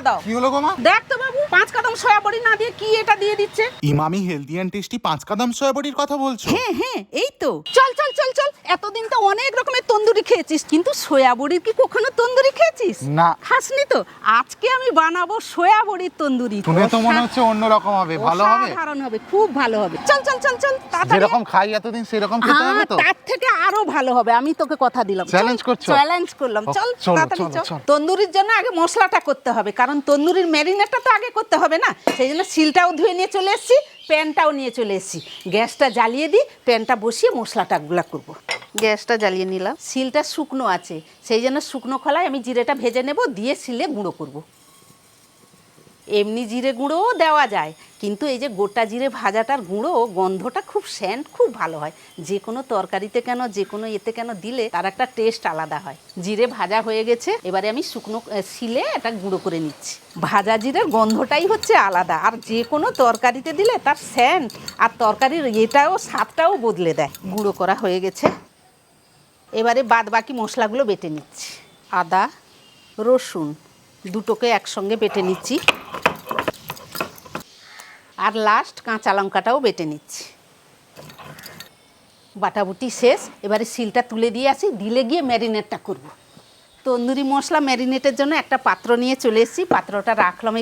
দাও। কি হলো গো মা? দেখ তো বাবু, 5 কদম সয়া বড়ি না দিয়ে কি এটা দিয়ে দিচ্ছে। ইমামি হেলদি এন্ড টেস্টি 5 কদম সয়া বড়ির কথা বলছো? হ্যাঁ হ্যাঁ, এই তো। চল চল চল চল, এতদিন তো অনেক রকমের তন্দুরি খেয়েছিস, কিন্তু সয়া বড়ির কি কখনো তন্দুরি খেয়েছিস? না। খাসনি তো? আজকে আমি বানাবো সয়া বড়ির তন্দুরি। শুনে তো মনে হচ্ছে অন্যরকম হবে, ভালো হবে। সাধারণ হবে, খুব ভালো হবে। চল চল চল চল, যেরকম খাই এতদিন সেরকম খেতে হবে তো? তার থেকে আরো ভালো হবে, আমি তোকে কথা দিলাম। চ্যালেঞ্জ করছো? চ্যালেঞ্জ করলাম। চল তাড়াতাড়ি চল। তন্দুরির জন্য আগে মশলাটা করতে হবে, কারণ তন্দুরির ম্যারিনেটটা তো আগে করতে হবে না। সেই জন্য শিলটাও ধুয়ে নিয়ে চলে এসেছি, প্যানটাও নিয়ে চলে এসেছি। গ্যাসটা জ্বালিয়ে দিই, প্যানটা বসিয়ে মশলাটা গুলা করবো। গ্যাসটা জ্বালিয়ে নিলাম, শিলটা শুকনো আছে, সেই জন্য শুকনো খোলায় আমি জিরেটা ভেজে নেব, দিয়ে শিলে গুঁড়ো করব। এমনি জিরে গুঁড়োও দেওয়া যায়, কিন্তু এই যে গোটা জিরে ভাজাটার গুঁড়ো গন্ধটা খুব সেন্ট খুব ভালো হয়। যে কোনো তরকারিতে কেন, যে কোনো এতে কেন দিলে তার একটা টেস্ট আলাদা হয়। জিরে ভাজা হয়ে গেছে, এবারে আমি শুকনো শিলে এটা গুঁড়ো করে নিচ্ছি। ভাজা জিরের গন্ধটাই হচ্ছে আলাদা, আর যে কোনো তরকারিতে দিলে তার সেন্ট আর তরকারির এটাও স্বাদটাও বদলে দেয়। গুঁড়ো করা হয়ে গেছে, এবারে বাদ বাকি মশলাগুলো বেটে নিচ্ছি। আদা রসুন দুটোকে একসঙ্গে বেটে নিচ্ছি, আর লাস্ট কাঁচা লঙ্কাটাও বেটে নিচ্ছি। বাটাবুটি শেষ, এবারে শিলটা তুলে দিয়ে আসি, দিলে গিয়ে ম্যারিনেটটা করব। তন্দুরি মশলা ম্যারিনেটের জন্য একটা পাত্র নিয়ে চলে এসেছি, পাত্রটা রাখলাম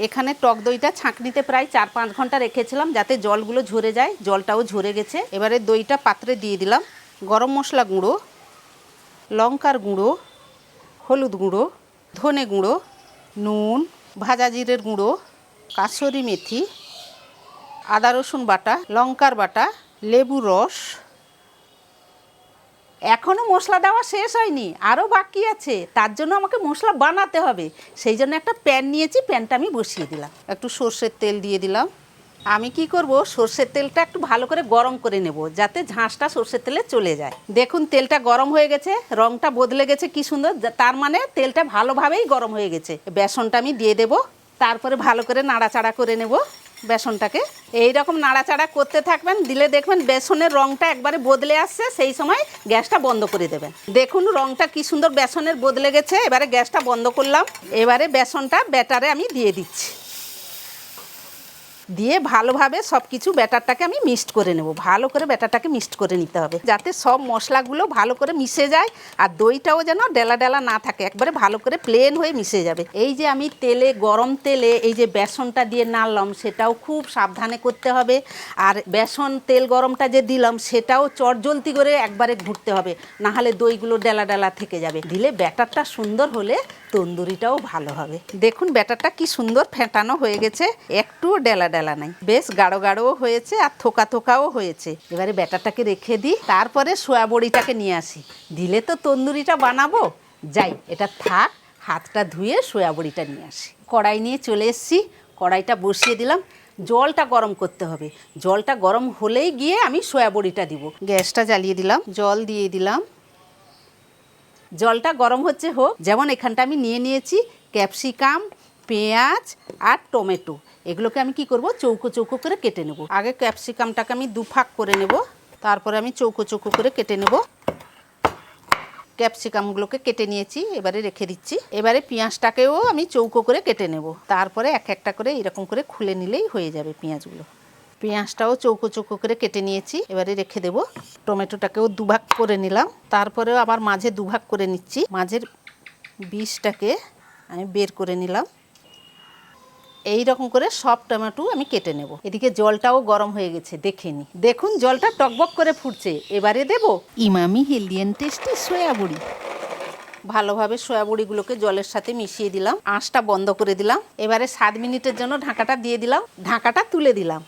এখানে টক দইটা ছাঁকনিতে প্রায় 4-5 ঘন্টা রেখেছিলাম যাতে জলগুলো ঝরে যায়, জলটাও ঝরে গেছে। এবারে দইটা পাত্রে দিয়ে দিলাম। গরম মশলা গুঁড়ো, লঙ্কার গুঁড়ো, হলুদ গুঁড়ো, ধনে গুঁড়ো, নুন, ভাজা জিরের গুঁড়ো, কাসুরি মেথি, আদা রসুন বাটা, লঙ্কার বাটা, লেবু রস। এখনও মশলা দেওয়া শেষ হয়নি, আরও বাকি আছে, তার জন্য আমাকে মশলা বানাতে হবে। সেই জন্য একটা প্যান নিয়েছি, প্যানটা আমি বসিয়ে দিলাম। একটু সর্ষের তেল দিয়ে দিলাম। আমি কি করব, সর্ষের তেলটা একটু ভালো করে গরম করে নেব, যাতে ঝাঁসটা সর্ষের তেলে চলে যায়। দেখুন তেলটা গরম হয়ে গেছে, রঙটা বদলে গেছে কি সুন্দর, তার মানে তেলটা ভালোভাবেই গরম হয়ে গেছে। বেসনটা আমি দিয়ে দেব, তারপরে ভালো করে নাড়াচাড়া করে নেব বেসনটাকে। এই রকম নাড়াচাড়া করতে থাকবেন, দিলে দেখবেন বেসনের রঙটা একবারে বদলে আসছে, সেই সময় গ্যাসটা বন্ধ করে দেবেন। দেখুন রঙটা কি সুন্দর বেসনের বদলে গেছে, এবারে গ্যাসটা বন্ধ করলাম। এবারে বেসনটা ব্যাটারে আমি দিয়ে দিচ্ছি, দিয়ে ভালোভাবে সব কিছু ব্যাটারটাকে আমি মিক্সড করে নেব। ভালো করে ব্যাটারটাকে মিক্সড করে নিতে হবে, যাতে সব মশলাগুলো ভালো করে মিশে যায়, আর দইটাও যেন ডেলা ডেলা না থাকে, একবারে ভালো করে প্লেন হয়ে মিশে যাবে। এই যে আমি তেলে, গরম তেলে এই যে বেসনটা দিয়ে নাড়লাম, সেটাও খুব সাবধানে করতে হবে। আর বেসন তেল গরমটা যে দিলাম, সেটাও চটজলদি করে একবারে ঘুরতে হবে, না হলে দইগুলো ডেলা ডেলা থেকে যাবে। দিলে ব্যাটারটা সুন্দর হলে তন্দুরিটাও ভালো হবে। দেখুন ব্যাটারটা কি সুন্দর ফেটানো হয়ে গেছে, একটু ডেলা ডেলা নাই, বেশ গাঢ় গাঢ়ও হয়েছে আর থোকা থোকাও হয়েছে। এবারে ব্যাটারটাকে রেখে দিই, তারপরে সয়া বড়িটাকে নিয়ে আসি। দিলে তো তন্দুরিটা বানাবো, যাই এটা থাক, হাতটা ধুয়ে সয়া বড়িটা নিয়ে আসি। কড়াই নিয়ে চলে এসেছি, কড়াইটা বসিয়ে দিলাম। জলটা গরম করতে হবে, জলটা গরম হলেই গিয়ে আমি সয়া বড়িটা দিব। গ্যাসটা জ্বালিয়ে দিলাম, জল দিয়ে দিলাম। জলটা গরম হচ্ছে হোক। যেমন এখানটা আমি নিয়েছি ক্যাপসিকাম, পেঁয়াজ আর টমেটো, এগুলোকে আমি কি করব, চৌকো চৌকো করে কেটে নেব। আগে ক্যাপসিকামটাকে আমি 2 ভাগ করে নেব, তারপরে আমি চৌকো চৌকো করে কেটে নেব। ক্যাপসিকামগুলোকে কেটে নিয়েছি, এবারে রেখে দিচ্ছি। এবারে পেঁয়াজটাকেও আমি চৌকো করে কেটে নেব, তারপরে এক একটা করে এরকম করে খুলে নিলেই হয়ে যাবে পেঁয়াজগুলো। পেঁয়াজটাও চৌকো চৌকো করে কেটে নিয়েছি, এবারে রেখে দেব। টমেটোটাকেও 2 ভাগ করে নিলাম, তারপরেও আবার মাঝে 2 ভাগ করে নিচ্ছি। মাঝের বীজটাকে আমি বের করে নিলাম। এই রকম করে সব টমেটো আমি কেটে নেব। এদিকে জলটাও গরম হয়ে গেছে, দেখে নি। দেখুন জলটা টকবক করে ফুটছে, এবারে দেব Emami healthy and tasty soya বড়ি। ভালোভাবে সয়া বড়িগুলোকে জলের সাথে মিশিয়ে দিলাম, আঁচটা বন্ধ করে দিলাম। এবারে 7 মিনিটের জন্য ঢাকাটা দিয়ে দিলাম, ঢাকাটা তুলে দিলাম।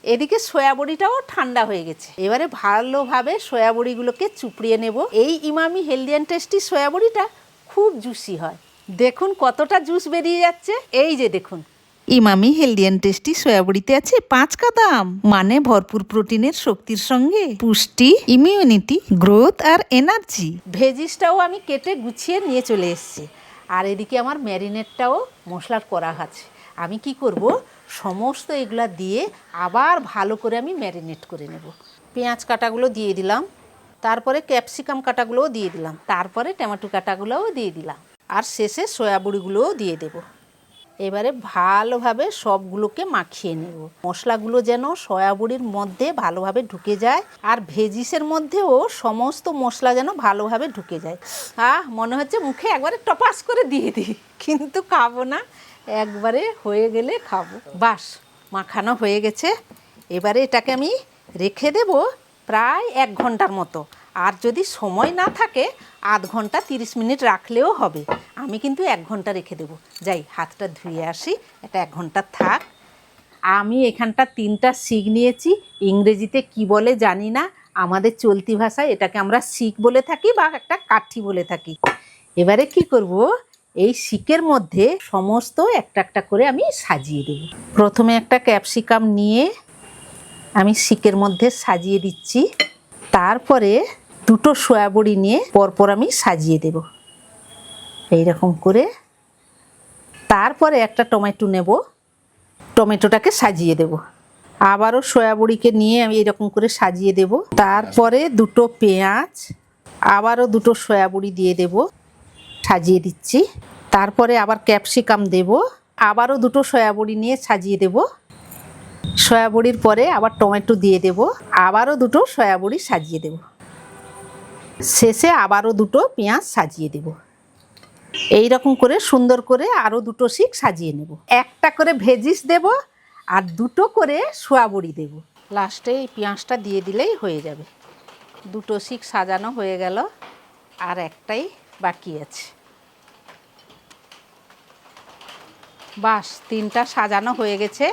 এদিকে সয়া বড়িটাও ঠান্ডা হয়ে গেছে, এবারে ভালোভাবে সয়া বড়িগুলোকে চুপড়িয়ে নেব। এই Emami healthy and tasty soya বড়িটা খুব জুসি হয়, দেখুন কতটা জুস বেরিয়ে যাচ্ছে। এই যে দেখুন, Emami healthy and tasty soya বড়িতে আছে 5 কদম, মানে ভরপুর প্রোটিনের শক্তির সঙ্গে পুষ্টি, ইমিউনিটি, গ্রোথ আর এনার্জি। ভেজিসটাও আমি কেটে গুছিয়ে নিয়ে চলে এসেছি, আর এদিকে আমার ম্যারিনেটটাও মশলার করা আছে। আমি কি করব, সমস্ত এগুলা দিয়ে আবার ভালো করে আমি ম্যারিনেট করে নেব। পেঁয়াজ কাটাগুলো দিয়ে দিলাম, তারপরে ক্যাপসিকাম কাটাগুলোও দিয়ে দিলাম, তারপরে টমেটো কাটাগুলোও দিয়ে দিলাম, আর শেষে সয়া বড়িগুলোও দিয়ে দেব। এবারে ভালোভাবে সবগুলোকে মাখিয়ে নেব। মশলাগুলো যেন সয়াবড়ির মধ্যে ভালোভাবে ঢুকে যায়, আর ভেজিসের মধ্যেও সমস্ত মশলা যেন ভালোভাবে ঢুকে যায়। মনে হচ্ছে মুখে একবারে টপাস করে দিয়ে দিই, কিন্তু খাবো না, একবারে হয়ে গেলে খাবো। বাস, মাখানো হয়ে গেছে। এবারে এটাকে আমি রেখে দেব প্রায় 1 ঘন্টার মতো। আর যদি সময় না থাকে আধ ঘন্টা 30 মিনিট রাখলেও হবে। আমি কিন্তু 1 ঘন্টা রেখে দেবো। যাই হাতটা ধুয়ে আসি, এটা 1 ঘন্টা থাক। আমি এখানটা 3টা শিক নিয়েছি, ইংরেজিতে কি বলে জানি না, আমাদের চলতি ভাষায় এটাকে আমরা শিক বলে থাকি বা একটা কাঠি বলে থাকি। এবারে কি করব, এই শিকের মধ্যে সমস্ত একটা একটা করে আমি সাজিয়ে দেব। প্রথমে একটা ক্যাপসিকাম নিয়ে আমি শিকের মধ্যে সাজিয়ে দিচ্ছি। তারপরে 2টো সয়াবড়ি নিয়ে পরপর আমি সাজিয়ে দেব এইরকম করে। তারপরে একটা টমেটো নেব, টমেটোটাকে সাজিয়ে দেব। আবারও সয়াবড়িকে নিয়ে আমি এরকম করে সাজিয়ে দেব। তারপরে 2টো পেঁয়াজ, আবারও 2টো সয়াবড়ি দিয়ে দেব, সাজিয়ে দিচ্ছি। তারপরে আবার ক্যাপসিকাম দেব, আবারও 2টো সয়াবড়ি নিয়ে সাজিয়ে দেব। সয়াবড়ির পরে আবার টমেটো দিয়ে দেব, আবারও 2টো সয়াবড়ি সাজিয়ে দেব। শেষে আবারও 2টো পেঁয়াজ সাজিয়ে দেব। এই রকম করে সুন্দর করে আরও 2টো শিক সাজিয়ে নেব। একটা করে ভেজিস দেব আর 2টো করে সয়াবড়ি দেব। লাস্টে এই পেঁয়াজটা দিয়ে দিলেই হয়ে যাবে। 2টো শিক সাজানো হয়ে গেল, আর একটাই বাকি আছে। বাস, 3টা সাজানো হয়ে গেছে।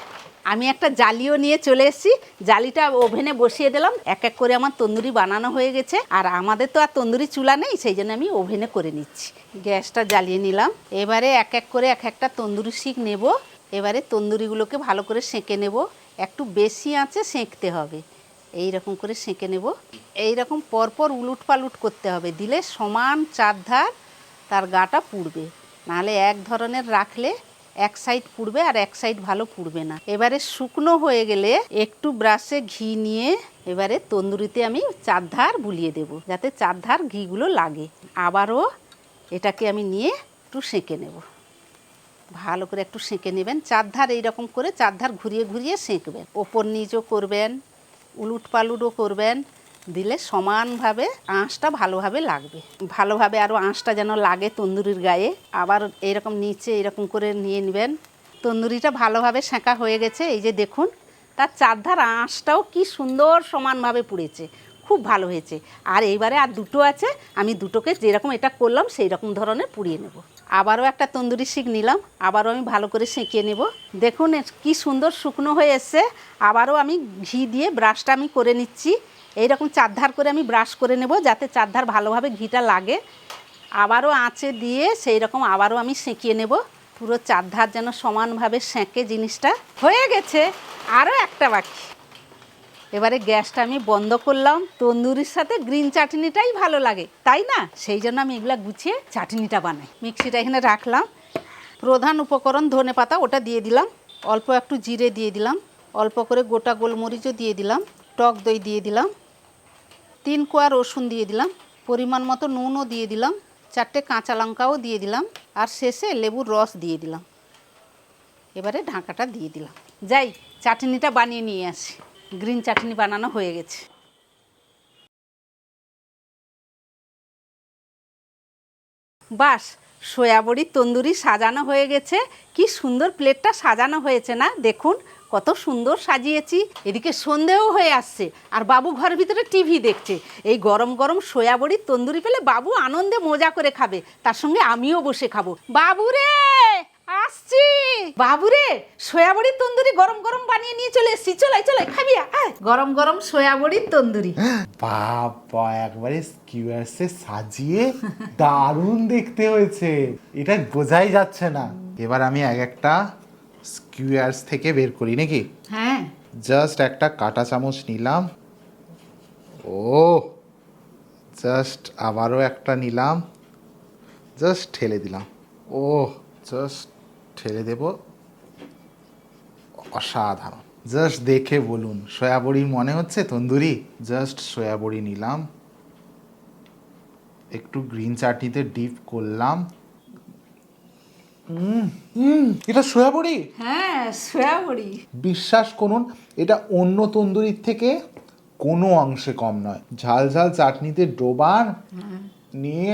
আমি একটা জালিও নিয়ে চলে এসেছি, জালিটা ওভেনে বসিয়ে দিলাম। এক এক করে আমার তন্দুরি বানানো হয়ে গেছে। আর আমাদের তো আর তন্দুরি চুলা নেই, সেই জন্য আমি ওভেনে করে নিচ্ছি। গ্যাসটা জ্বালিয়ে নিলাম। এবারে এক এক করে এক একটা তন্দুরি শিক নেব। এবারে তন্দুরিগুলোকে ভালো করে সেঁকে নেব। একটু বেশি আঁচে সেঁকতে হবে। এই রকম করে সেঁকে নেব। এই রকম পরপর উলুট পালুট করতে হবে, দিলে সমান চারধার তার গাটা পুড়বে। নাহলে এক ধরনের রাখলে এক সাইড পুড়বে আর এক সাইড ভালো পুড়বে না। এবারে শুকনো হয়ে গেলে একটু ব্রাশে ঘি নিয়ে এবারে তন্দুরিতে আমি চারধার বুলিয়ে দেব, যাতে চারধার ঘিগুলো লাগে। আবারও এটাকে আমি নিয়ে একটু সেঁকে নেব। ভালো করে একটু সেঁকে নেবেন, চারধার এইরকম করে চারধার ঘুরিয়ে ঘুরিয়ে সেঁকবেন। ওপর নিচও করবেন, উলুট পালুটও করবেন, দিলে সমানভাবে আঁশটা ভালোভাবে লাগবে। ভালোভাবে আরও আঁশটা যেন লাগে তন্দুরির গায়ে। আবার এইরকম নিচে এরকম করে নিয়ে নেবেন। তন্দুরিটা ভালোভাবে সেঁকা হয়ে গেছে, এই যে দেখুন, তার চারধার আঁশটাও কি সুন্দর সমানভাবে পুড়েছে, খুব ভালো হয়েছে। আর এইবারে আর 2টো আছে, আমি 2টোকে যেরকম এটা করলাম সেই রকম ধরনের পুড়িয়ে নেব। আবারও একটা তন্দুরি শিক নিলাম, আবারও আমি ভালো করে সেঁকিয়ে নেব। দেখুন কি সুন্দর শুকনো হয়ে এসছে। আবারও আমি ঘি দিয়ে ব্রাশটা আমি করে নিচ্ছি। এইরকম চারধার করে আমি ব্রাশ করে নেব, যাতে চারধার ভালোভাবে ঘিটা লাগে। আবারও আঁচে দিয়ে সেই রকম আবারও আমি সেঁকিয়ে নেব, পুরো চারধার যেন সমানভাবে সেঁকে জিনিসটা হয়ে গেছে। আরও একটা বাকি। এবারে গ্যাসটা আমি বন্ধ করলাম। তন্দুরির সাথে গ্রিন চাটনিটাই ভালো লাগে, তাই না? সেই জন্য আমি এগুলা গুছিয়ে চাটনিটা বানাই। মিক্সিটা এখানে রাখলাম। প্রধান উপকরণ ধনেপাতা, ওটা দিয়ে দিলাম। অল্প একটু জিরে দিয়ে দিলাম, অল্প করে গোটা গোলমরিচও দিয়ে দিলাম, টক দই দিয়ে দিলাম, 3 কোয়া রসুন দিয়ে দিলাম, পরিমাণ মতো নুনও দিয়ে দিলাম, 4টে কাঁচা লঙ্কাও দিয়ে দিলাম, আর শেষে লেবুর রস দিয়ে দিলাম। এবারে ঢাকাটা দিয়ে দিলাম। যাই চাটনিটা বানিয়ে নিয়ে আসি। গ্রিন চাটনি বানানো হয়ে গেছে। বাস, সয়াবড়ির তন্দুরি সাজানো হয়ে গেছে। কি সুন্দর প্লেটটা সাজানো হয়েছে না? দেখুন কত সুন্দর সাজিয়েছি। এদিকে সন্ধেও হয়ে আসছে, আর বাবু ঘরের ভিতরে টিভি দেখছে। এই গরম গরম সয়াবড়ির তন্দুরি পেলে বাবু আনন্দে মজা করে খাবে, তার সঙ্গে আমিও বসে খাবো। বাবু রে, আসছি। বাবু রে, সয়াবড়ির তন্দুরি গরম গরম বানিয়ে নিয়ে চলে এসছি। চলাই চলাই খাবি? গরম গরম সয়াবড়ির তন্দুরি। বাবা, একবারে স্কিউয়ার্সে সাজিয়ে দারুণ দেখতে হয়েছে, এটা বোঝাই যাচ্ছে না। এবার আমি এক একটা স্কিউয়ার্স থেকে বের করি নাকি? হ্যাঁ, জাস্ট একটা কাঁটা চামচ নিলাম। ও, জাস্ট আবারও একটা নিলাম, জাস্ট ঠেলে দিলাম। ও, জাস্ট ঠেলে দেব। অসাধারণ, জাস্ট দেখে বলুন, সয়াবড়ি মনে হচ্ছে তন্দুরি। জাস্ট সয়াবড়ি নিলাম, একটু গ্রিন চাটনিতে ডিপ করলাম, এটা সয়া বড়ি। হ্যাঁ, সয়া বড়ি। বিশ্বাস করুন, এটা অন্য তন্দুরির থেকে কোনো অংশে কম নয়। ঝাল ঝাল চাটনিতে ডোবান নিয়ে,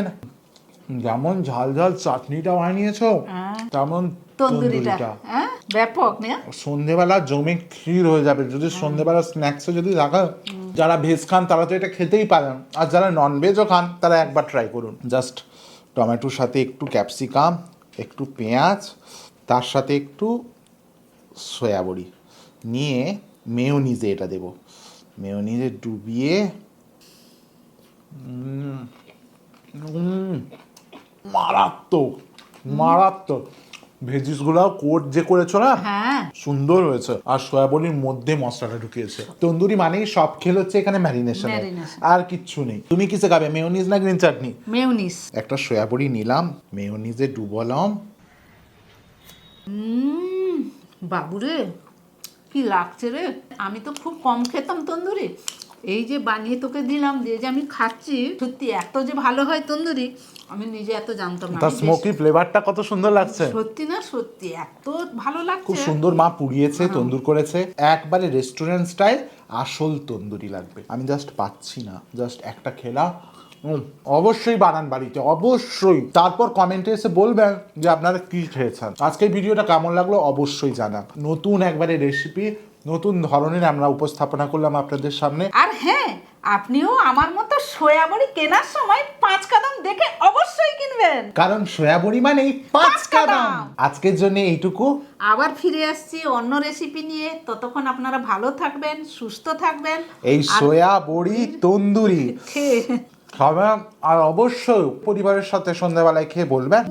যেমন ঝাল ঝাল চাটনিটা বানিয়েছো তেমন তন্দুরিটা ব্যাপক না? সন্ধেবেলা জমে ক্ষীর হয়ে যাবে। যদি সন্ধেবেলা স্ন্যাক্সে যদি রাখা, যারা ভেজ খান তারা তো এটা খেতেই পারেন, আর যারা নন ভেজও খান তারা একবার ট্রাই করুন। জাস্ট টমেটোর সাথে একটু ক্যাপসিকাম, একটু পেঁয়াজ, তার সাথে একটু সয়া বড়ি নিয়ে মেয়োনিজে এটা দেবো। মেয়োনিজে ডুবিয়ে মারাত্মক মারাত্মক। ভেজিসগুলো কোট যে করেছো না, সুন্দর হয়েছে। আর সয়াবড়ির মধ্যে মশলাটা ঢুকিয়েছে। তন্দুরি মানেই সব খেল হচ্ছে এখানে ম্যারিনেশন, আর কিচ্ছু নেই। তুমি কিসে খাবে, মেয়োনিজ না গ্রিন চাটনি? মেয়োনিজ। একটা সয়াবড়ি নিলাম, মেয়োনিজে ডুবলাম। বাবুরে, কি লাগছে রে! আমি তো খুব কম খেতাম তন্দুরি, এই যে বানিয়ে তোকে দিলাম, যে যে আমি খাচ্ছি, সত্যি এত যে ভালো হয় তন্দুরি আমি নিজে এত জানতাম না। তার স্মোকি ফ্লেভারটা কত সুন্দর লাগছে। সত্যি না, সত্যি এত ভালো লাগছে। খুব সুন্দর মা পুড়িয়েছে, তন্দুর করেছে একবারে রেস্টুরেন্ট স্টাইল। আসল তন্দুরি লাগবে। আমি জাস্ট পাচ্ছি না, জাস্ট একটা খেলা। অবশ্যই বানান বাড়িতে, অবশ্যই। তারপর কমেন্টে এসে বলবেন যে আপনারা কি খেয়েছেন। আজকের ভিডিওটা কেমন লাগলো অবশ্যই জানান। নতুন একবারে রেসিপি, নতুন ধরনের আমরা উপস্থাপনা করলাম আপনাদের সামনে। আর হ্যাঁ, আপনিও আমার মতো সয়া বড়ি কেনার সময় 5 কদম দেখে অবশ্যই কিনবেন, কারণ সয়া বড়ি মানেই 5 কদম। আজকের জন্য এইটুকু, আবার ফিরে আসছি অন্য রেসিপি নিয়ে। ততক্ষণ আপনারা ভালো থাকবেন, সুস্থ থাকবেন। এই সয়া বড়ি তন্দুরি খাবেন, আর অবশ্যই পরিবারের সাথে সন্ধ্যাবেলায় খেয়ে বলবেন